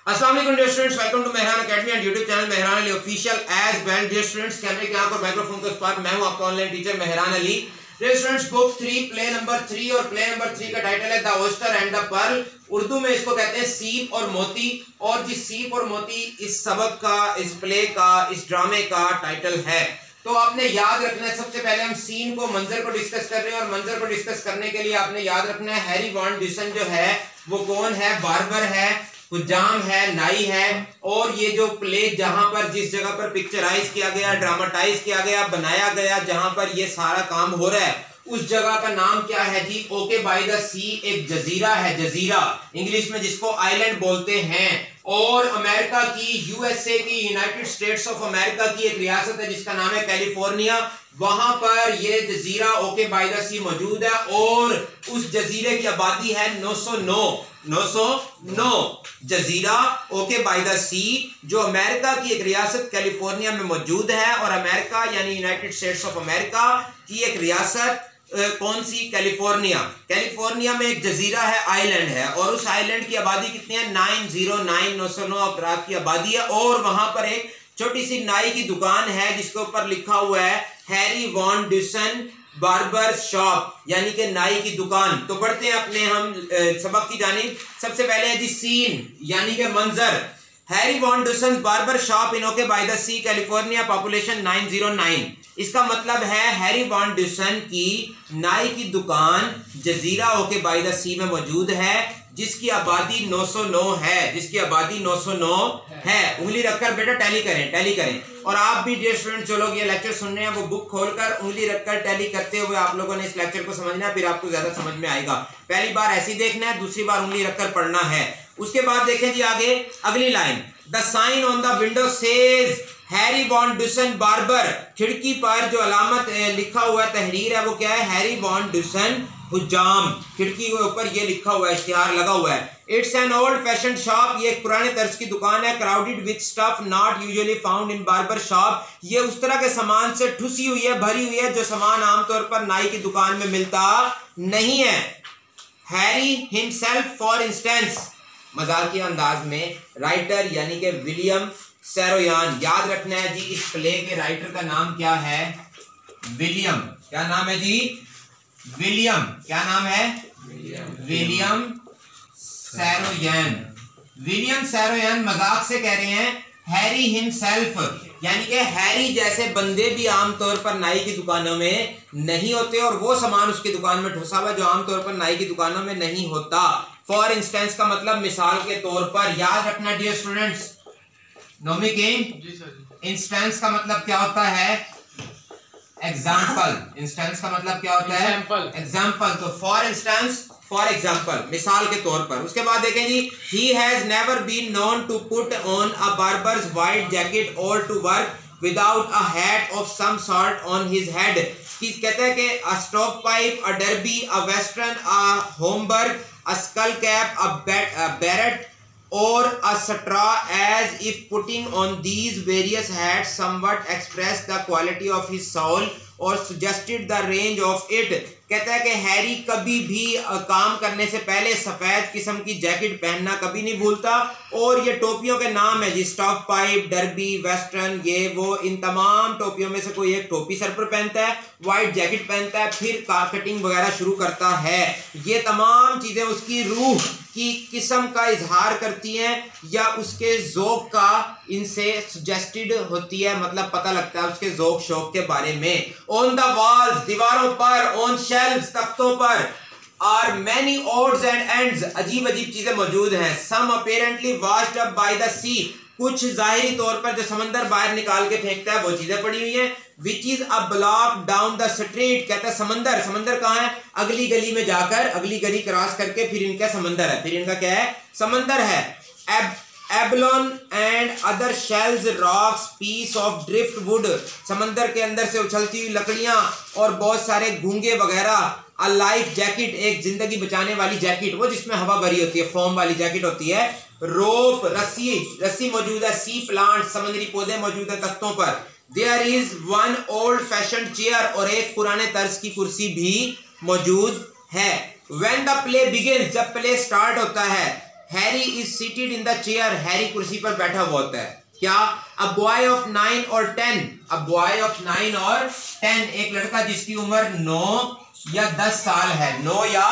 अस्सलाम वालेकुम dear students, welcome to Mehran academy and YouTube channel Mehran Ali official as well. Dear students, कैमरे के यहाँ पर माइक्रोफोन के पास मैं हूँ आपका online teacher Mehran Ali. Dear students, book 3 play number 3 और प्ले नंबर 3 का टाइटल है the oyster and the pearl. Urdu में इसको कहते हैं सीप और मोती। और जिस सीप और मोती इस सबक का, इस प्ले का, इस ड्रामे का टाइटल है। तो आपने याद रखना है, सबसे पहले हम सीन को, मंजर को डिस्कस कर रहे हैं और मंजर को डिस्कस करने के लिए आपने याद रखना है हैरी वॉन ड्यूसन जो है वो कौन है? बार्बर है, हुजाम है, नाई है। और ये जो प्ले जहां पर, जिस जगह पर पिक्चराइज किया गया, ड्रामाटाइज किया गया, बनाया गया, जहां पर ये सारा काम हो रहा है, उस जगह का नाम क्या है जी? ओके बाय द सी। एक जजीरा है, जजीरा इंग्लिश में जिसको आइलैंड बोलते हैं। और अमेरिका की, यूएसए की, यूनाइटेड स्टेट्स ऑफ अमेरिका की एक रियासत है जिसका नाम है कैलिफोर्निया। वहां पर ये जजीरा ओके बाय द सी मौजूद है और उस जजीरे की आबादी है 909 जजीरा ओके बाय द सी, जो अमेरिका की एक रियासत कैलिफोर्निया में मौजूद है। और अमेरिका यानी यूनाइटेड स्टेट्स ऑफ अमेरिका की एक रियासत कौन सी? कैलिफोर्निया। कैलिफोर्निया में एक जजीरा है, आइलैंड है, और उस आइलैंड की आबादी कितनी है? 909 अफराद की आबादी है। और वहां पर एक छोटी सी नाई की दुकान है जिसके ऊपर लिखा हुआ है Harry von Dusen barber shop, यानी कि नाई की दुकान। तो बढ़ते हैं अपने हम सबक की जानिब। सबसे पहले है जी सीन, यानी कि मंजर। Harry von Dusen barber shop in Oke by the sea, California, population 909। इसका मतलब है हैरी वॉन ड्यूसन की नाई की दुकान जजीरा ओके बाय द सी में मौजूद है, जिसकी आबादी 909 है, जिसकी आबादी 909 है। उंगली रखकर बेटा टैली करें, टैली करें। और आप भी डियर स्टूडेंट जो लोग ये लेक्चर सुन रहे हैं वो बुक खोलकर उंगली रखकर टैली करते हुए आप लोगों ने इस लेक्चर को समझना है, फिर आपको ज्यादा समझ में आएगा। पहली बार ऐसे ही देखना है, दूसरी बार उंगली रखकर पढ़ना है। उसके बाद देखें जी आगे अगली line, the sign on the window says Harry von Dusen barber. खिड़की पर जो अलामत लिखा हुआ तहरीर है वो क्या है? हैरी वॉन ड्यूसन हुजाम। खिड़की के ऊपर ये लिखा हुआ है, इश्तिहार लगा हुआ है। It's an old fashion shop, ये एक पुराने तर्ज की दुकान है। Crowded with stuff not usually found in barber shop, ये उस तरह के सामान से ठुसी हुई है, भरी हुई है, जो सामान आमतौर पर नाई की दुकान में मिलता नहीं है। हैरी हिमसेल्फ फॉर इंस्टेंस, मजाकिया अंदाज में, राइटर यानी कि विलियम सैरोयान। याद रखना है जी, इस प्ले के राइटर का नाम क्या है? विलियम। क्या नाम है जी? विलियम। क्या नाम है? विलियम सैरोयान। विलियम सैरोयान मजाक से कह रहे हैं हैरी हिमसेल्फ, यानी कि हैरी जैसे बंदे भी आमतौर पर नाई की दुकानों में नहीं होते, और वो सामान उसकी दुकान में ठुसा हुआ जो आमतौर पर नाई की दुकानों में नहीं होता। फॉर इंस्टेंस का मतलब मिसाल के तौर पर। याद रखना dear students, Nomi king, instance का मतलब क्या होता है? एग्जाम्पल। इंस्टेंस का मतलब क्या होता है? एग्जाम्पल। तो फॉर इंस्टेंस, फॉर एग्जाम्पल, मिसाल के तौर पर। उसके बाद देखें जी, he has never been known to put on a barber's white jacket और to work without a hat of some sort on his head. कहता है कि a stovepipe, a derby, a western, a homburg, a skullcap, a beret or a straw, as if putting on these various hats somewhat expressed the quality of his soul or suggested the range of it। कहता है कि Harry कभी भी काम करने से पहले सफेद किस्म की जैकेट पहनना कभी नहीं भूलता। और ये टोपियों के नाम है जी, स्टॉफ पाइप, डर्बी, वेस्टर्न, ये वो। इन तमाम टोपियों में से कोई एक टोपी सर पर पहनता है, व्हाइट जैकेट पहनता है, फिर कटिंग वगैरह शुरू करता है। ये तमाम चीजें उसकी रूह की किस्म का इजहार करती हैं या उसके ज़ौक़ का इनसे सजेस्टेड होती है, मतलब पता लगता है उसके ज़ौक़ शौक के बारे में। ऑन द वॉल्स, दीवारों पर, ऑन शेल्व्स, तख्तों पर, are many odds and ends, अजीब अजीब चीजें मौजूद हैं। Some apparently washed up by the sea, कुछ जाहिरी तौर पर जो समंदर बाहर निकाल के फेंकता है वो चीजें पड़ी हुई हैं। Which is a block down the street, कहता है समंदर। समंदर कहाँ है? अगली गली में जाकर, अगली गली क्रॉस करके फिर इनका समंदर है, फिर इनका क्या है? समंदर है। Abalone and other shells, rocks, piece of driftwood, समंदर के अंदर से उछलती हुई लकड़ियां और बहुत सारे घूंगे वगैरह। अ लाइफ जैकेट, एक जिंदगी बचाने वाली जैकेट, वो जिसमें हवा भरी होती है, फोम वाली जैकेट होती है। रोप, रस्सी, रस्सी मौजूद है। सी प्लांट, समुद्री पौधे मौजूद है तख्तों पर। There is one old fashion chair, और एक पुराने तर्ज की कुर्सी भी मौजूद है। व्हेन द प्ले बिगिंस, जब प्ले स्टार्ट होता है, Harry is seated in the chair, Harry कुर्सी पर बैठा हुआ होता है। क्या? अ बॉय ऑफ 9 और 10, अ बॉय ऑफ 9 और 10, एक लड़का जिसकी उम्र 9 या 10 साल है, 9 या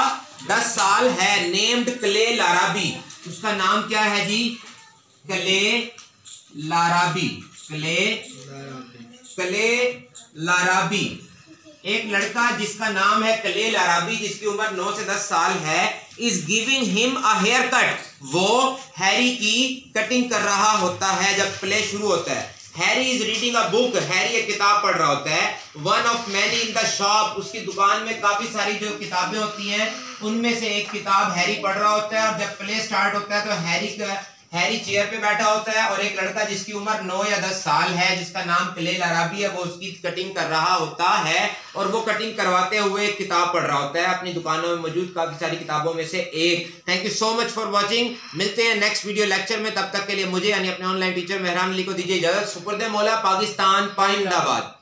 10 साल है, नेम्ड क्ले लाराबी, उसका नाम क्या है जी? क्ले लाराबी, क्ले लाराबी, एक लड़का जिसका नाम है क्ले लाराबी, जिसकी उम्र 9 से 10 साल है, is giving him a haircut, वो हैरी की कटिंग कर रहा होता है जब प्ले शुरू होता है। Harry is reading a book, Harry एक किताब पढ़ रहा होता है। One of many in the shop, उसकी दुकान में काफी सारी जो किताबें होती हैं उनमें से एक किताब हैरी पढ़ रहा होता है। और जब प्ले स्टार्ट होता है तो हैरी चेयर पे बैठा होता है और एक लड़का जिसकी उम्र 9 या 10 साल है, जिसका नाम क्ले लाराबी है, वो उसकी कटिंग कर रहा होता है और वो कटिंग करवाते हुए एक किताब पढ़ रहा होता है, अपनी दुकानों में मौजूद काफी सारी किताबों में से एक। Thank you so much for watching. मिलते हैं नेक्स्ट वीडियो लेक्चर में, तब तक के लिए मुझे यानी अपने ऑनलाइन टीचर मेहरान अली को दीजिए इजाजत। सुपुर्द मौला, पाकिस्तान, पाइंदाबाद।